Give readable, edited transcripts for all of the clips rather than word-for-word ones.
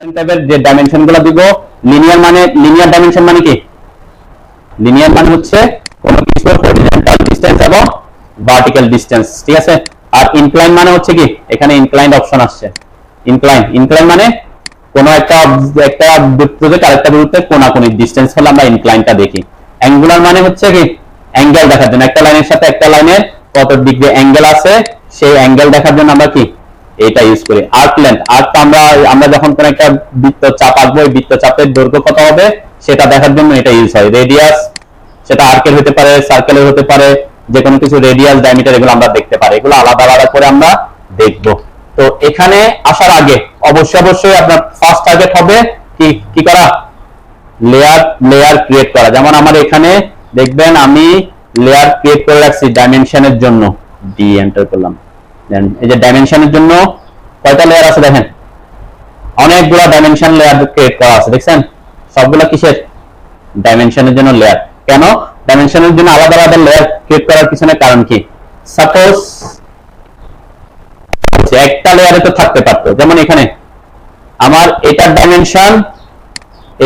টাইপের যে ডাইমেনশন গুলো দিব, লিনিয়ার ডাইমেনশন মানে কি? লিনিয়ার মানে হচ্ছে কোন কিছুর হরিজন্টাল ডিসটেন্স এবং ভার্টিক্যাল ডিসটেন্স, ঠিক আছে। আর ইনক্লাইন মানে হচ্ছে কি, এখানে ইনক্লাইন্ড অপশন আসছে। ইনক্লাইন মানে কোন একটা বৃত্ত থেকে আরেকটা বৃত্তের কোণাকুণি ডিসটেন্স হলে আমরা ইনক্লাইনটা দেখি। অ্যাঙ্গুলার মানে হচ্ছে কি, অ্যাঙ্গেল দেখার জন্য, একটা লাইনের সাথে একটা লাইনের কত ডিগ্রি অ্যাঙ্গেল আছে সেই অ্যাঙ্গেল দেখার জন্য আমরা কি এটা ইউজ করি। আর্ক লেন্থ, আর্ক আমরা যখন কোন একটা বৃত্ত চাপ আঁকবো, এই বৃত্ত চাপের দৈর্ঘ্য কত হবে সেটা দেখার জন্য এটা ইউজ হয়। রেডিয়াস, সেটা আর্কের হতে পারে, সার্কেলের হতে পারে, যে কোনো কিছু রেডিয়াস, ডায়ামিটার, এগুলো আমরা দেখতে পারি। এগুলো আলাদা আলাদা করে আমরা দেখব। তো এখানে আসার আগে অবশ্যই আপনার ফার্স্ট টার্গেট হবে কি করা, লেয়ার ক্রিয়েট করা। যেমন আমার এখানে দেখবেন আমি লেয়ার ক্রিয়েট করে রাখছি ডাইমেনশনের জন্য, ডি এন্টার করলাম। দেন এই যে ডাইমেনশনের জন্য কয়টা লেয়ার আছে দেখেন, অনেকগুলো ডাইমেনশন লেয়ার ক্রিয়েট করা আছে, দেখছেন? সবগুলো কিসের? ডাইমেনশনের জন্য লেয়ার। কেন ডাইমেনশনের জন্য আলাদা আলাদা লেয়ার ক্রিয়েট করার পিছনে কারণ কি? সাপোজ একটা লেয়ারে তো থাকতে পারতো, যেমন এখানে আমার এটার ডাইমেনশন,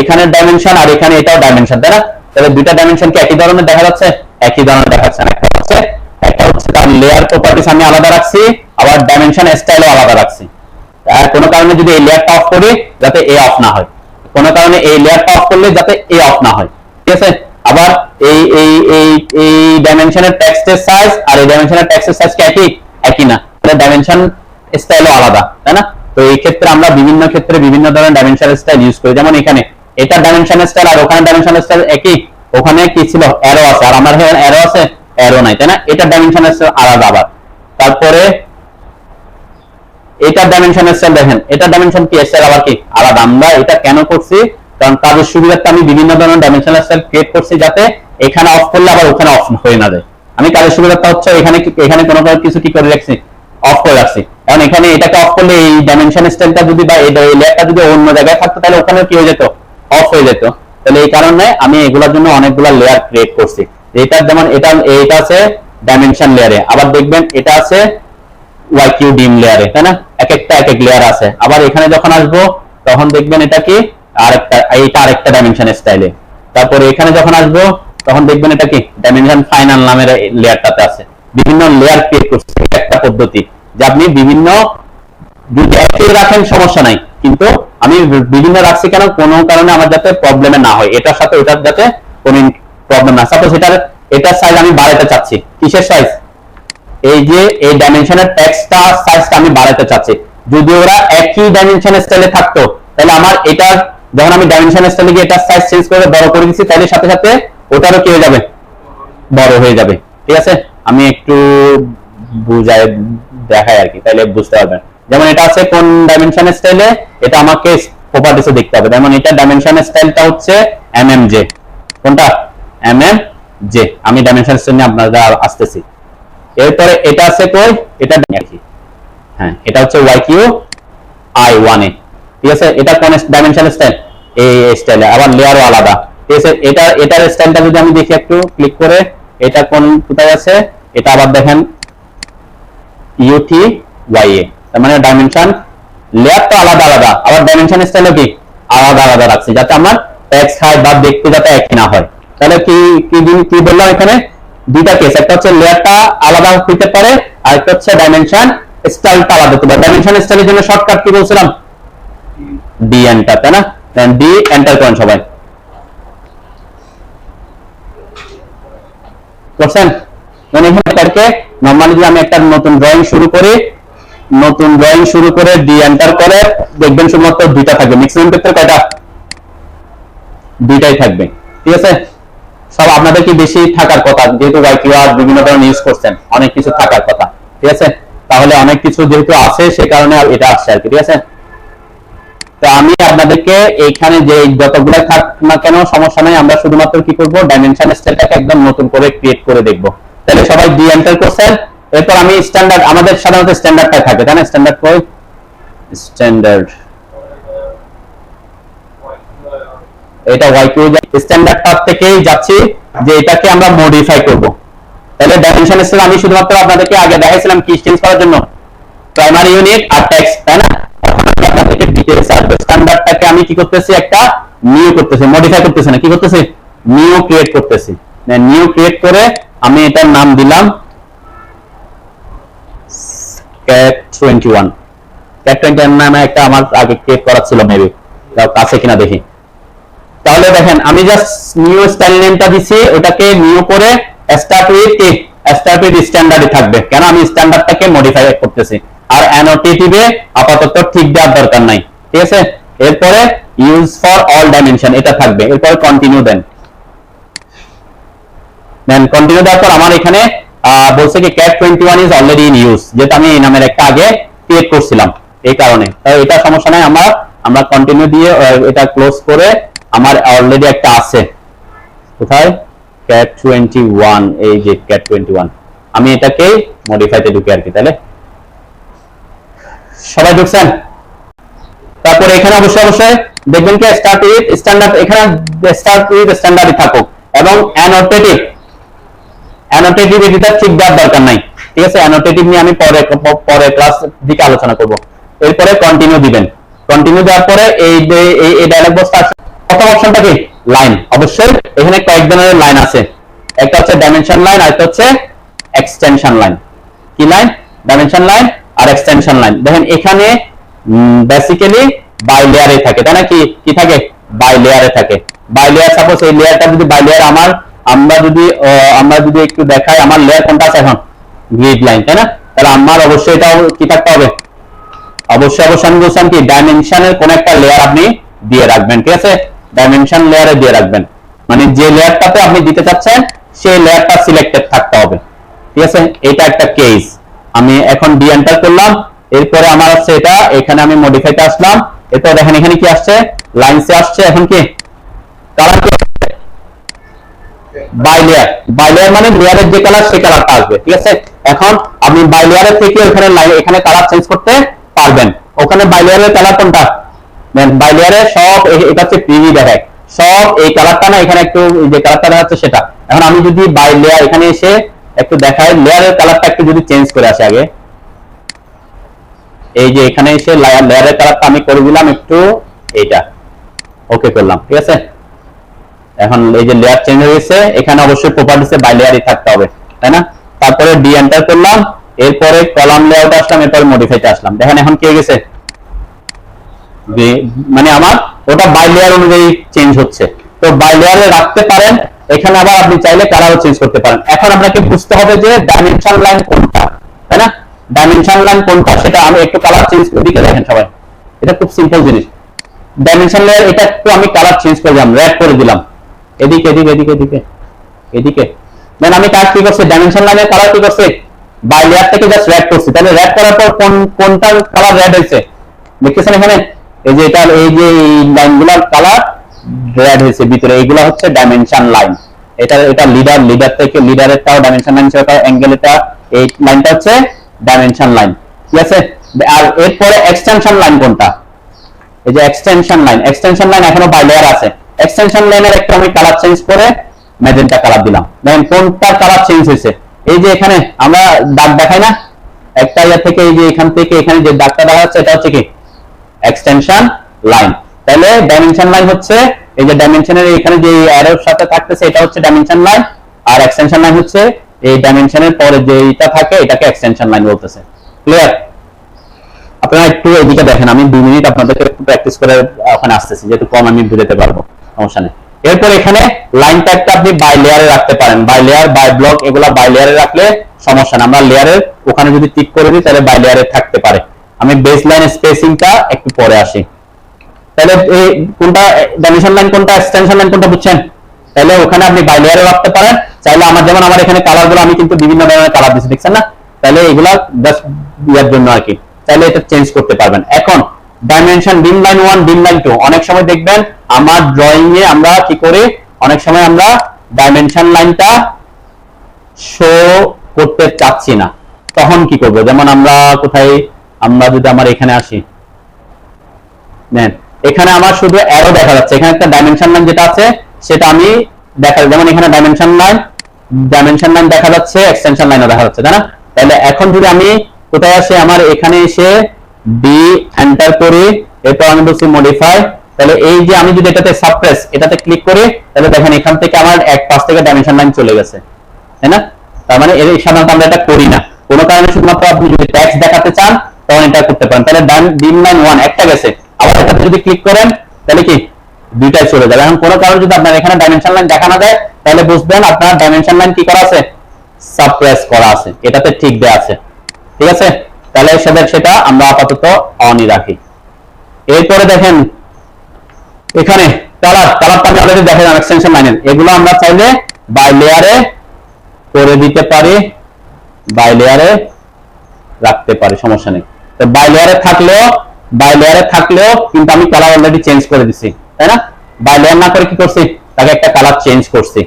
এখানের ডাইমেনশন, আর এখানে এটাও ডাইমেনশন, তাই না? তাহলে দুইটা ডাইমেনশন কি একই ধরনের দেখা যাচ্ছে? একই ধরনের দেখা যাচ্ছে না। একটা হচ্ছে তার লেয়ার প্রপার্টিস আমি আলাদা রাখছি, আবার ডাইমেনশন স্টাইলও আলাদা রাখছি। আর কোনো কারণে যদি এই লেয়ারটা অফ করি যাতে এ অফ না হয়, কোনো কারণে এই লেয়ারটা অফ করলে যাতে এ অফ না হয়, ঠিক আছে? আবার এই এই এই এই ডাইমেনশনের টেক্সটের সাইজ আর এই ডাইমেনশনের টেক্সটের সাইজ কি একই না, তাহলে ডাইমেনশন স্টাইলও আলাদা, তাই না? তো এই ক্ষেত্রে আমরা বিভিন্ন ক্ষেত্রে বিভিন্ন ধরনের ডাইমেনশন স্টাইল ইউজ করি। যেমন এখানে এটা ডাইমেনশন স্টাইল আর ওখানে ডাইমেনশন স্টাইল একই, ওখানে কি ছিল অ্যারো আছে আর আমার এখানে অ্যারো আছে, অ্যারো নাই, তাই না? এটা ডাইমেনশন স্টাইল আলাদা। আবার তারপরে এটা ডাইমেনশন স্টাইল দেখেন, এটা ডাইমেনশন কি স্টাইল আবার কি আলাদা। আমরা এটা কেন করছি? কারণ কাজের সুবিধার্থে আমি বিভিন্ন ধরনের ডাইমেনশন স্টাইল ক্রিয়েট করছি যাতে এখানে অফ করলে আবার ওখানে অফ হয়ে না যায়। আমি কাজের সুবিধাটা হচ্ছে এখানে কোনো কিছু কি করে রাখছি, অফ করে রাখছি। এখন এখানে এটাকে অফ করলে এই ডাইমেনশন স্টাইলটা যদি বা এই লেয়ারটা যদি অন্য জায়গায় থাকতো তাহলে ওখানে কি হয়ে যেত, অফ হয়ে যেত। তাহলে এই কারণে আমি এগুলোর জন্য অনেকগুলো লেয়ার ক্রিয়েট করছি। এটার যেমন এটা আছে ডাইমেনশন লেয়ারে, আবার দেখবেন এটা আছে ওয়াইকিউ ডিম লেয়ারে, তাই না? এক এক লেয়ার আছে। আবার এখানে যখন আসবো তখন দেখবেন এটা কি আরেকটা ডাইমেনশন স্টাইলে। তারপরে এখানে যখন আসবো তখন দেখবেন এটা কি ডাইমেনশন ফাইনাল নামের লেয়ারটাতে আছে। বিভিন্ন লেয়ার ক্রিয়েট করছে, একটা পদ্ধতি যে আপনি বিভিন্ন যদি একই রাখেন সমস্যা নাই, কিন্তু আমি বিভিন্ন রাখছি কেন, কোনো কারণে আমার যাতে প্রবলেমে না হয়, এটার সাথে ওটার যাতে কোনো প্রবলেম না। সাপোজ এটার সাইজ আমি বাড়াতে চাচ্ছি, কিসের সাইজ? এই যে এই ডাইমেনশনের টেক্সটটা সাইজটা আমি বাড়াতে চাচ্ছি। যদি ওরা একই ডাইমেনশন স্টাইলে থাকতো তাহলে আমার এটার যখন আমি ডাইমেনশন স্টাইলে গিয়ে এটার সাইজ চেঞ্জ করে বড় করে দিচ্ছি, তাহলে সাথে সাথে ওটারও কি হয়ে যাবে, বড় হয়ে যাবে, ঠিক আছে? আমি একটু বুঝাই দেখাই আর কি, তাহলে বুঝতে পারবেন। যেমন এটা আছে কোন ডাইমেনশন স্টাইলে, এটা আমাকে প্রপার্টিসে দেখতে হবে। যেমন এটা ডাইমেনশন স্টাইলটা হচ্ছে এমএমজে, কোনটা? এমএমজে। আমি ডাইমেনশন স্টাইল নিয়ে আপনাদের আসতেছি। এরপরে এটা আছে কই, এটা দেখি, হ্যাঁ এটা হচ্ছে ওয়াইকিউ i1 এ, ঠিক আছে? এটা কোন ডাইমেনশন স্টাইল? এই স্টাইলে, আবার লেয়ারও আলাদা, ঠিক আছে? এটার স্টাইলটা যদি আমি দেখি একটু ক্লিক করে, এটা কোন কোথায় আছে, এটা আবার দেখেন UTY এ, তার মানে ডাইমেনশন লেয়ারটা আলাদা, আবার ডাইমেনশন স্টাইলও কি আলাদা রাখছি যাতে আমার টেক্সট হাইট বা দেখতে যাতে একই না হয়। তাহলে কি বললাম এখানে? দুইটা কেস, একটা হচ্ছে লেয়ারটা আলাদা হতে পারে, আর একটা হচ্ছে ডাইমেনশন স্টাইলটা আলাদা হতে পারে। ডাইমেনশন স্টাইলের জন্য শর্টকাট কি বলছিলাম? ডি এন্টার, তাই না? দেন ডি এন্টার করেন সবাই, করছেন? মানে এখানে নরমালি যদি আমি একটা নতুন ড্রয়িং শুরু করে ডি এন্টার করে দেখবেন শুধুমাত্র দুইটা থাকবে, ম্যাক্সিমাম ক্ষেত্রে কয়টা? দুইটাই থাকবে, ঠিক আছে? সব আপনাদের কি বেশি থাকার কথা, যেহেতু ওয়াইকিউআর বিভিন্ন ধরনের ইউজ করছেন, অনেক কিছু থাকার কথা, ঠিক আছে? তাহলে অনেক কিছু যেহেতু আছে সে কারণে এটা আসছে আর কি, ঠিক আছে? তো আমি আপনাদেরকে এইখানে যে যতগুলো থাক না কেন সমস্যা নাই, আমরা শুধুমাত্র কি করব, ডাইমেনশন স্টাইলটাকে একদম নতুন করে ক্রিয়েট করে দেখব। তাহলে সবাই ডি এন্টার করছেন। এরপর আমি স্ট্যান্ডার্ড, আমাদের সাধারণত স্ট্যান্ডার্ডটা থাকে, তাই না? স্ট্যান্ডার্ড কই, স্ট্যান্ডার্ড, এটা ওয়াইকিউ স্ট্যান্ডার্ড টাব থেকেই যাচ্ছি যে এটাকে আমরা মডিফাই করব। তাহলে ডাইমেনশন স্টাইল আমি শুধুমাত্র আপনাদেরকে আগে দেখাইছিলাম কি চেঞ্জ করার জন্য, প্রাইমারি ইউনিট আর টেক্সট, তাই না? আপনাদেরকে ডিটেইলস আসবে, স্ট্যান্ডার্ডটা কি করতেছি, একটা নিউ করতেছি, মডিফাই করতেছি না, কি করতেছি, নিউ ক্রিয়েট করতেছি। নিউ ক্রিয়েট করে আমি এটার নাম দিলাম cat21। cat21 নামে একটা আমার আগে ক্রিয়েট করা ছিল, মেবি কাছে কিনা দেখি। তাহলে দেখেন আমি জাস্ট নিউ স্টাইল নেমটা দিছি, ওটাকে নিউ করে স্টার্ট উইথ স্ট্যান্ডার্ডই থাকবে, কেন আমি স্ট্যান্ডার্ডটাকে মডিফাই করতেছি। আর অ্যানোটেটিভে আপাতত ঠিক দেওয়ার দরকার নাই, ঠিক আছে। এরপরে ইউজ ফর অল ডাইমেনশন এটা থাকবে, এরপরে কন্টিনিউ দেন। কন্টিনিউ দেওয়ার পর আমার এখানে বলছে কি cat21 is already in use, যেটা আমি এই নামের একটা আগে ক্রিয়েট করছিলাম, এই কারণে। তাই এটা সমস্যা নাই, আমরা কন্টিনিউ দিয়ে এটা ক্লোজ করে আমার অলরেডি একটা আছে, কোথায়, cat21, এই যে cat21, আমি এটাকে মডিফাইতে ঢুকি আর কি। তাহলে সবাই ঢুকছেন? তারপরে এখানে অবশ্যই দেখবেন কি স্টার্ট উইথ স্ট্যান্ডার্ড, এখানে স্টার্ট উইথ স্ট্যান্ডার্ডই থাকুক, এবং অ্যানোটেটিভ এটা ঠিক দেওয়ার দরকার নাই, ঠিক আছে। অ্যানোটেটিভ নিয়ে আমি পরে ক্লাস দিকে আলোচনা করব। এরপরে কন্টিনিউ দিবেন। কন্টিনিউ দেওয়ার পরে এই ডায়লগ বক্সটা আছে, প্রথম অপশনটা কি, লাইন। অবশ্যই এখানে কয়েক ধরনের লাইন আছে, একটা হচ্ছে ডাইমেনশন লাইন, আর একটা হচ্ছে এক্সটেনশন লাইন। কি লাইন, ডাইমেনশন লাইন আর এক্সটেনশন লাইন। দেখেন এখানে বেসিক্যালি বাই লেয়ারে থাকে, তাই না, কি থাকে, বাই লেয়ারে থাকে। বাই লেয়ার, সাপোজ এই লেয়ারটা যদি বাই লেয়ার আমরা যদি একটু দেখাই, আমার লেয়ার কোনটা আছে এখন, গ্রিড লাইন, তাই না। তাহলে আমার অবশ্যই এটাও কি থাকতে হবে, অবশ্যই আমি বলছিলাম কি ডাইমেনশনের কোন একটা লেয়ার আপনি দিয়ে রাখবেন, ঠিক আছে। ডাইমেনশন লেয়ারে দিয়ে রাখবেন, মানে যে লেয়ারটাতে আপনি দিতে চাচ্ছেন সেই লেয়ারটা সিলেক্টেড থাকতে হবে, ঠিক আছে। এটা একটা কেস। আমি এখন ডি এন্টার করলাম, এরপরে আমার হচ্ছে এটা, এখানে আমি মডিফাইতে আসলাম, এরপর দেখেন এখানে কি আসছে, লাইনসে আসছে। এখন কি কালার, বাই লেয়ার মানে লেয়ারের যে কালার সেই কালারটা আসবে, ঠিক আছে। এখন আপনি বাই লেয়ারের থেকে এখানে কালার চেঞ্জ করতে পারবেন। ওখানে বাই লেয়ারের কালার কোনটা, বাই লেয়ারের সব, এটা হচ্ছে প্রিভিউ দেখায় সব এই কালারটা না, এখানে একটু যে কালারটা দেখাচ্ছে সেটা। এখন আমি যদি বাই লেয়ার এখানে এসে একটু দেখাই, লেয়ারের কালারটা একটু যদি চেঞ্জ করে আসে আগে, এই যে এখানে এসে লেয়ারের কালারটা আমি করে দিলাম একটু, এইটা ওকে করলাম, ঠিক আছে। এখন এই যে লেয়ার চেঞ্জ হয়ে গেছে, এখানে অবশ্যই প্রপার্টিসে বাই লেয়ারই থাকতে হবে, তাই না। তারপরে ডি এন্টার করলাম, এরপরে কলাম লেআউট আসলাম, এরপরে মডিফাইতে আসলাম। দেখেন এখন কি হয়ে গেছে, মানে আমার ওটা বাই লেয়ার অনুযায়ী চেঞ্জ হচ্ছে। তো বাই লেয়ারে রাখতে পারেন, এখানে আবার আপনি চাইলে কালারও চেঞ্জ করতে পারেন। এখন আপনাকে বুঝতে হবে যে ডাইমেনশন লাইন কোনটা, তাই না। ডাইমেনশন লাইন কোনটা সেটা আমি একটু কালার চেঞ্জ করে দিকে দেখেন সবাই, এটা খুব সিম্পল জিনিস। ডাইমেনশন লেয়ার এটা একটু আমি কালার চেঞ্জ করে দিলাম, রেড করে দিলাম, এদিকে দেন আমি কাজ কি করছি, ডাইমেনশন লাইনের কালার কি করছে, বাই লেয়ার থেকে জাস্ট রেড করছি। তাহলে রেড করার পর কোনটার কালার রেড হয়েছে দেখতেছেন এখানে, এই যে এটা, এই যে লাইনগুলোর কালার রেড হয়েছে ভিতরে, এইগুলো হচ্ছে ডাইমেনশন লাইন। এটা লিডার থেকে লিডারেরটাও ডাইমেনশন লাইন, সেটা অ্যাঙ্গেল, এটা এই লাইনটা হচ্ছে ডাইমেনশন লাইন, ঠিক আছে। আর এরপরে এক্সটেনশন লাইন কোনটা, এই যে এক্সটেনশন লাইন এখনো বাই লেয়ার আছে। এক্সটেনশন লাইনের একটা আমি কালার চেঞ্জ করে ম্যাজেন্টা কালার দিলাম। দেখেন কোনটা কালার চেঞ্জ হয়েছে, এই যে এখানে আমরা দাগ দেখাই না একটা ইয়া থেকে, এই যে এখান থেকে এখানে যে দাগটা দেখা যাচ্ছে, এটা হচ্ছে কি এক্সটেনশন লাইন। তাহলে ডাইমেনশন লাইন হচ্ছে এই যে ডাইমেনশনের এখানে যে অ্যারোর সাথে থাকতেছে, এটা হচ্ছে ডাইমেনশন লাইন। আর এক্সটেনশন লাইন হচ্ছে এই ডাইমেনশনের পরে যে এটা থাকে, এটাকে এক্সটেনশন লাইন বলতেছে। ক্লিয়ার? আপনারা একটু এদিকে দেখেন, আমি 2 মিনিট আপনাদেরকে একটু প্র্যাকটিস করে ওখানে আসতেছি, যেহেতু কম আমি বুঝাতে পারবো, সমস্যা নেই। এরপর এখানে লাইন ট্যাগটা আপনি বাই লেয়ারে রাখতে পারেন, বাই লেয়ার, বাই ব্লক, এগুলা বাই লেয়ারে রাখলে সমস্যা না। আমরা লেয়ারের ওখানে যদি টিক করে দিই তাহলে বাই লেয়ারে থাকতে পারে। আমি বেস লাইন স্পেসিংটা একটু পরে আসি। তাহলে এই কোনটা ডাইমেনশন লাইন কোনটা, এক্সটেনশন লাইন কোনটা বুঝছেন? তাহলে ওখানে আপনি বাই লেয়ারে রাখতে পারেন। চাইলে আমার যেমন আমার এখানে কালারগুলো আমি কিন্তু বিভিন্ন ধরনের কালার দিচ্ছি, দেখছেন না। তাহলে এগুলা জাস্ট ইয়ার জন্য আর কি, চাইলে এটা চেঞ্জ করতে পারবেন। এখন ডাইমেনশন ডিম লাইন 1, ডিম লাইন 2, অনেক সময় দেখবেন আমার ড্রয়িং এ আমরা কি করি, অনেক সময় আমরা ডাইমেনশন লাইনটা শো করতে চাচ্ছি না, তখন কি করব, যেমন আমরা কোথায়, আমরা যদি আমার এখানে আসি, নেন এখানে আমার শুধু অ্যারো দেখা যাচ্ছে, এখানে একটা ডাইমেনশন লাইন যেটা আছে সেটা আমি দেখা, যেমন এখানে ডাইমেনশন লাইন দেখা যাচ্ছে, এক্সটেনশন লাইনও দেখা যাচ্ছে, তাই না। তাহলে এখন যদি আমি কোথায় আসে, আমার এখানে এসে ডি এন্টার করি, এরপর আমি বলছি মডিফাই, তাহলে এই যে আমি যদি এটাতে সাবপ্রেস এটাতে ক্লিক করি, তাহলে দেখেন এখান থেকে আমার এক পাশ থেকে ডাইমেনশন লাইন চলে গেছে, তাই না? তার মানে এই সাধারণত আমরা এটা করি না, কোনো কারণে শুধুমাত্র আপনি যদি ট্যাক্স দেখাতে চান তখন এটা করতে পারেন। তাহলে ডিম লাইন 1 একটা গেছে, আবার এটাতে যদি ক্লিক করেন তাহলে কি দুইটাই চলে যাবে। এখন কোনো কারণে যদি আপনার এখানে ডাইমেনশন লাইন দেখানো যায় তাহলে বুঝবেন আপনার ডাইমেনশন লাইন কি করা আছে, সাবপ্রেস করা আছে, এটাতে ঠিক দেয়া আছে। ঠিক আছে, তাহলে সেটা আমরা আপাতত অনই রাখি। এরপরে দেখেন এখানে কালারটা আমি অলরেডি দেখালাম এক্সটেনশন লাইনের, এগুলো আমরা চাইলে বাই লেয়ারে করে দিতে পারি, বাই লেয়ারে রাখতে পারি, সমস্যা নেই। তো বাই লেয়ারে থাকলেও কিন্তু আমি কালার অলরেডি চেঞ্জ করে দিছি, তাই না? বাই লেয়ার না করে কি করছি, তাকে একটা কালার চেঞ্জ করছি।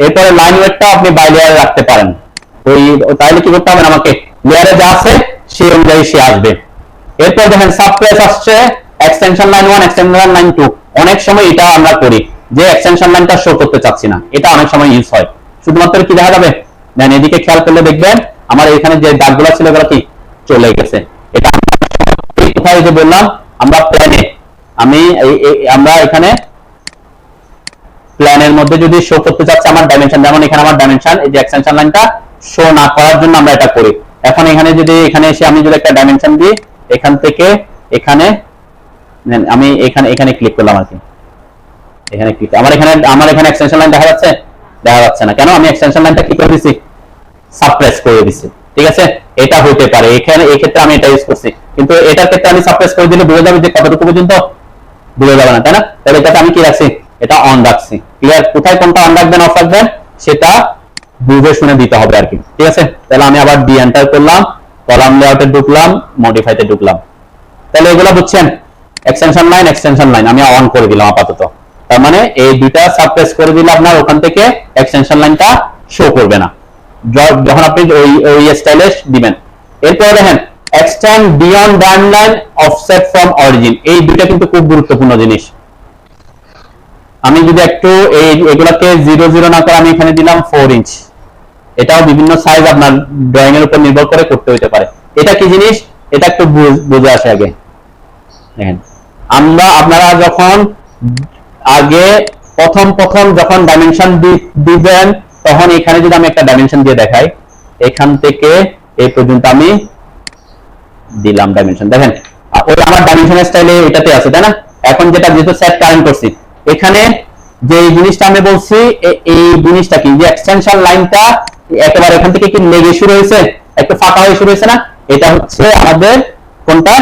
এরপরে লাইন ওয়েটটা আপনি বাই লেয়ারে রাখতে পারেন, তাহলে কি করতে হবে, আমাকে লেয়ারে যা আছে সেই অনুযায়ী সে আসবে। এরপর দেখেন সাবপ্রেস আসছে এক্সটেনশন লাইন 1 এক্সটেনশন লাইন 2। অনেক সময় এটা আমরা করি যে এক্সটেনশন লাইনটা শো করতে চাচ্ছি না, এটা অনেক সময় ইউজ হয়। শুধুমাত্র কি দেখা যাবে, দেন এদিকে খেয়াল করলে দেখবেন আমার এখানে যে দাগগুলো ছিল এগুলো কি চলে গেছে। এটা কোথায় যে বললাম আমরা প্ল্যানে, আমরা এখানে প্ল্যানের মধ্যে যদি শো করতে চাচ্ছি আমার ডাইমেনশন, যেমন এখানে আমার ডাইমেনশন এই যে এক্সটেনশন লাইনটা শো না করার জন্য আমরা এটা করি। এখন এখানে এসে আমি যদি একটা ডাইমেনশন দিই, এখান থেকে এখানে আমি এখানে ক্লিক করলাম আর কি, এখানে ক্লিক, আমার এখানে এক্সটেনশন লাইন দেখা যাচ্ছে না, কেন? আমি এক্সটেনশন লাইনটা কি করে দিছি, সাবপ্রেস করে দিছি। ঠিক আছে, এটা হতে পারে এখানে, এই ক্ষেত্রে আমি এটা ইউজ করছি, কিন্তু এটার ক্ষেত্রে আমি সাবপ্রেস করে দিলে বুঝে যাবে যে কতটুকু পর্যন্ত, বুঝে যাবে না, তাই না? তাহলে এটাতে আমি কি রাখছি, এটা অন রাখছি। ক্লিয়ার? কোথায় কোনটা অন রাখবেন অফ রাখবেন সেটা বুঝে শুনে দিতে হবে আর কি। ঠিক আছে, তাহলে আমি আবার ডি এন্টার করলাম, কলাম লেআউটে ঢুকলাম, মডিফাইতে ঢুকলাম। তাহলে এগুলো বুঝছেন, এক্সটেনশন লাইন আমি অন করে দিলাম আপাতত। তার মানে এই দুইটা সাবপ্রেস করে দিলে আপনার ওখান থেকে এক্সটেনশন লাইনটা শো করবে না যখন আপনি ওই স্টাইলে দিবেন। এরপর দেখেন extend beyond timeline, offset from origin, এই দুইটা কিন্তু খুব গুরুত্বপূর্ণ জিনিস। আমি যদি একটু এগুলাকে 0 না করে আমি এখানে দিলাম 4 ইঞ্চ, এটাও বিভিন্ন সাইজ আপনার ড্রয়িং এর উপর নির্ভর করে করতে হতে পারে। এটা কি জিনিস, এটা একটু বুঝে আসে আগে। দেখেন আপনারা যখন আগে প্রথম যখন ডাইমেনশন দিবেন, তখন এখানে যদি আমি একটা ডাইমেনশন দিয়ে দেখাই, এখান থেকে এই পর্যন্ত আমি দিলাম ডাইমেনশন, দেখেন ওই আমার ডাইমেনশনের স্টাইলে এটাতে আছে, তাই না? এখন যেহেতু সেট কারেন্ট করছি, এখানে যে জিনিসটা আমি বলছি, এই জিনিসটা কি, যে এক্সটেনশন লাইনটা একেবারে এখান থেকে কি লেগে শুরু হয়েছে, একটু ফাঁকা হয়ে শুরু হয়েছে না, এটা হচ্ছে আমাদের কোনটা,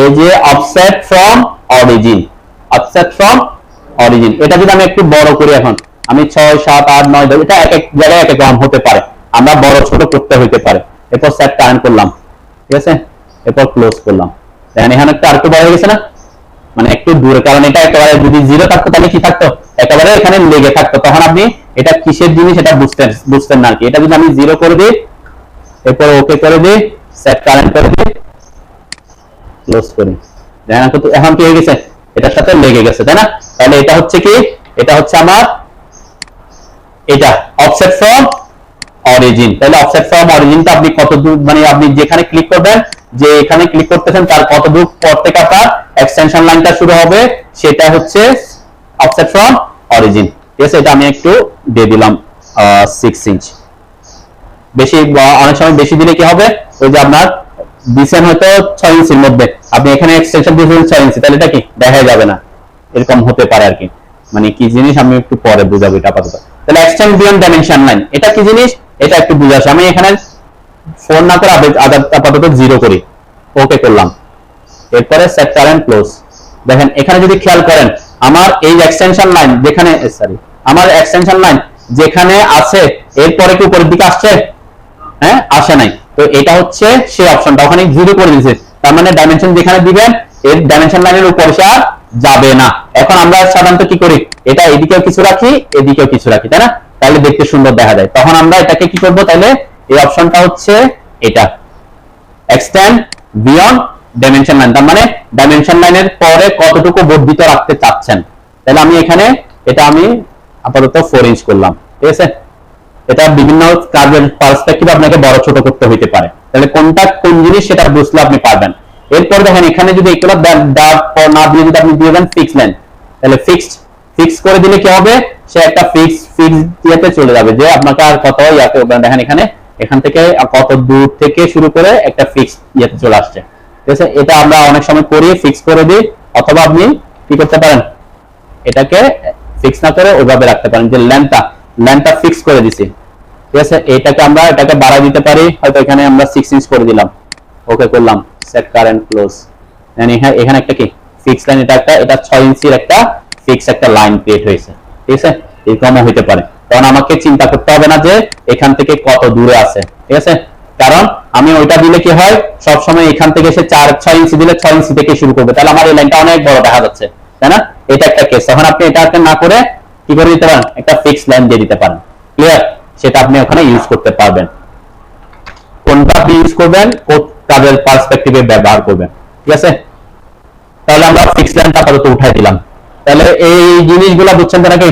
এই যে অফসেট ফ্রম অরিজিন। এটা যদি আমি একটু বড় করি, এখন আমি 6 7 8 9 10, এটা এক এক জায়গায় এক এক রকম হতে পারে, আমরা বড় ছোট করতে হইতে পারে। এরপর সেট কারেন্ট করলাম, ঠিক আছে, এরপর ক্লোজ করলাম। দেখেন এখানে একটা আরেকটু বড় হয়ে গেছে না, মানে একটু দূরে, কারণ এটা একেবারে যদি 0 থাকতো তাহলে কি থাকতো, একেবারে এখানে লেগে থাকতো, তখন আপনি এটা কিসের জিনিস এটা বুঝতেন না আর কি। এটা যদি আমি 0 করে দিই, এরপর ওকে করে দিই, সেট কারেন্ট করে দিই, ক্লোজ করি, দেখেন এখন কি হয়ে গেছে, এটার সাথে লেগে গেছে, তাই না? তাহলে এটা হচ্ছে কি, এটা হচ্ছে আমার এটা অফসেট ফ্রম অরিজিন। তাহলে অফসেট ফ্রম অরিজিনটা আপনি কত দূর, মানে আপনি যেখানে ক্লিক করবেন, যে এখানে ক্লিক করতেছেন তার কত দূর পর থেকে আপনার এক্সটেনশন লাইনটা শুরু হবে, সেটা হচ্ছে অফসেট ফ্রম অরিজিন। ঠিক আছে, এটা আমি একটু দিয়ে দিলাম 6 ইঞ্চ। বেশি অনেক সময় বেশি দিলে কি হবে, ওই যে আপনার দিচ্ছেন হয়তো 6 ইঞ্চির মধ্যে, আপনি এখানে এক্সটেনশন দিয়েছেন 6 ইঞ্চি, তাহলে এটা কি দেখা যাবে না, এরকম হতে পারে আর কি। মানে কি জিনিস আমি একটু পরে বুঝাবো এটা আপাতত। তাহলে এক্সটেন্ড বিয়ন্ড ডাইমেনশন লাইন, এটা কি জিনিস, এটা একটু বুঝাচ্ছি। আমি এখানে 4 না করে আপাতত 0 করি, ওকে করলাম, এরপরে সেট কারেন্ট ক্লোজ। দেখেন এখানে যদি খেয়াল করেন, আমার এই এক্সটেনশন লাইন যেখানে, আমার এক্সটেনশন লাইন যেখানে আছে, এরপরে কি উপরের দিকে আসছে, হ্যাঁ আসে নাই, তো এটা হচ্ছে সেই অপশনটা, ওখানে 0 করে দিয়েছে, তার মানে ডাইমেনশন যেখানে দিবেন এর ডাইমেনশন লাইনের উপর সে আর যাবে না। এখন আমরা সাধারণত কি করি, এটা এদিকেও কিছু রাখি, এদিকেও কিছু রাখি, তাই না? তাহলে দেখতে সুন্দর দেখা যায়। তখন আমরা এটাকে কি করব, তাহলে এই অপশনটা হচ্ছে এটা এক্সটেন্ড বিয়ন্ড ডাইমেনশন লাইন, তার মানে ডাইমেনশন লাইনের পরে কতটুকু বর্ধিত রাখতে চাচ্ছেন। তাহলে আমি এখানে এটা আমি আপাতত 4 ইঞ্চ করলাম, ঠিক আছে। এটা বিভিন্ন কাজের পার্সপেক্টিভ আপনাকে বড় ছোট করতে হইতে পারে, তাহলে কোনটা কোন জিনিস সেটা বুঝলে আপনি পারবেন। এরপর দেখেন এখানে যদি এগুলো না দিয়ে যদি আপনি দিয়ে দেন ফিক্স লাইন, তাহলে ফিক্স করে দিলে কি হবে, সে একটা ফিক্স ইয়েতে চলে যাবে যে আপনাকে আর কত ইয়াতে দেখেন এখানে এখান থেকে কত দূর থেকে শুরু করে একটা ফিক্স ইয়েতে চলে আসছে। ঠিক আছে, এটা আমরা অনেক সময় করি ফিক্স করে দিই, অথবা আপনি কি করতে পারেন এটাকে ফিক্স না করে ওইভাবে রাখতে পারেন যে ল্যান্থটা ফিক্স করে দিছি। ঠিক আছে, এটাকে বাড়াই দিতে পারি, হয়তো এখানে আমরা 6 ইঞ্চ করে দিলাম, ওকে করলাম, সেট কারেন্ট ক্লোজ। এখানে একটা কি ফিক্স লাইন, এটা 6 ইঞ্চির একটা ফিক্স একটা লাইন ক্রিয়েট হয়েছে। ঠিক আছে, এরকমও হতে পারে, কারণ আমাকে চিন্তা করতে হবে না যে এখান থেকে কত দূরে আছে। ঠিক আছে, কারণ আমি ওইটা দিলে কি হয়, সবসময় এখান থেকে সে 6 ইঞ্চি দিলে 6 ইঞ্চি থেকে শুরু করবে, তাহলে আমার এই লাইনটা অনেক বড় দেখা যাচ্ছে, তাই না? এটা একটা কেস। তখন আপনি এটাকে না করে কি করে দিতে পারেন, একটা ফিক্স লাইন দিয়ে দিতে পারেন। ক্লিয়ার? সেটা আপনি ওখানে ইউজ করতে পারবেন। কোনটা আপনি ইউজ করবেন, কাজের পার্সপেক্টিভে ব্যবহার করবেন। ঠিক আছে, তাহলে আমরা ফিক্স লাইনটা আপাতত উঠাই দিলাম। তাহলে এই জিনিসগুলো বুঝছেন তো নাকি?